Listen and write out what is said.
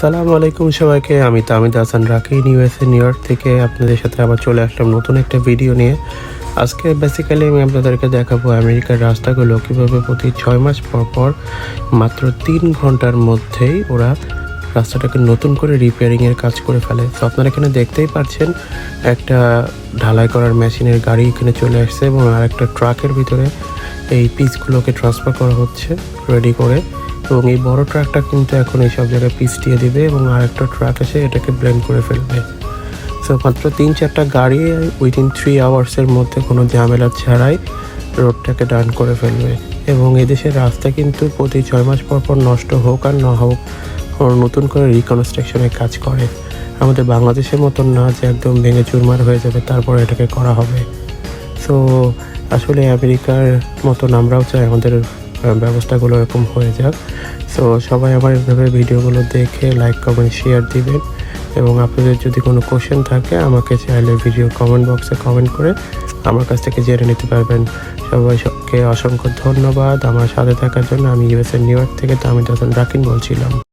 সালামু আলাইকুম সবাইকে। আমি Tamid Hasan Rakin, USA New York থেকে আপনাদের সাথে আবার চলে আসলাম নতুন একটা ভিডিও নিয়ে। আজকে বেসিক্যালি আমি আপনাদেরকে দেখাবো আমেরিকার রাস্তাগুলো কীভাবে প্রতি 6 মাস পর পর মাত্র 3 ঘন্টার মধ্যেই ওরা রাস্তাটাকে নতুন করে রিপেয়ারিংয়ের কাজ করে ফেলে। তো আপনারা এখানে দেখতেই পাচ্ছেন একটা ঢালাই করার মেশিনের গাড়ি এখানে চলে আসছে এবং আর একটা ট্রাকের ভিতরে এই পিসগুলোকে ট্রান্সফার করা হচ্ছে রেডি করে। এবং এই বড় ট্রাকটা কিন্তু এখন এই সব জায়গায় পিচ দিয়ে দিবে এবং আরেকটা ট্রাক এসে এটাকে ব্লেন্ড করে ফেলবে। সো মাত্র 3-4টা গাড়ি উইদিন 3 আওয়ার্সের মধ্যে কোনো ঝামেলা ছাড়াই রোডটাকে ডান করে ফেলবে। এবং এদেশের রাস্তা কিন্তু প্রতি 6 মাস পর পর নষ্ট হোক আর না হোক নতুন করে রিকনস্ট্রাকশনের কাজ করে। আমাদের বাংলাদেশের মতন না যে একদম ভেঙে চুরমার হয়ে যাবে তারপর এটাকে করা হবে। সো আসলে আমেরিকার মতন আমরাও চাই আমাদের ব্যবস্থাগুলো এরকম হয়ে যাক। সো সবাই আমার এভাবে ভিডিওগুলো দেখে লাইক কমেন্ট শেয়ার দিবেন এবং আপনাদের যদি কোনো কোশ্চেন থাকে আমাকে চাইলে ভিডিও কমেন্ট বক্সে কমেন্ট করে আমার কাছ থেকে জেনে নিতে পারবেন। সবাইকে অসংখ্য ধন্যবাদ আমার সাথে থাকার জন্য। আমি ইউএসএ নিউ ইয়র্ক থেকে তামিদ হাসান রাকিন বলছিলাম।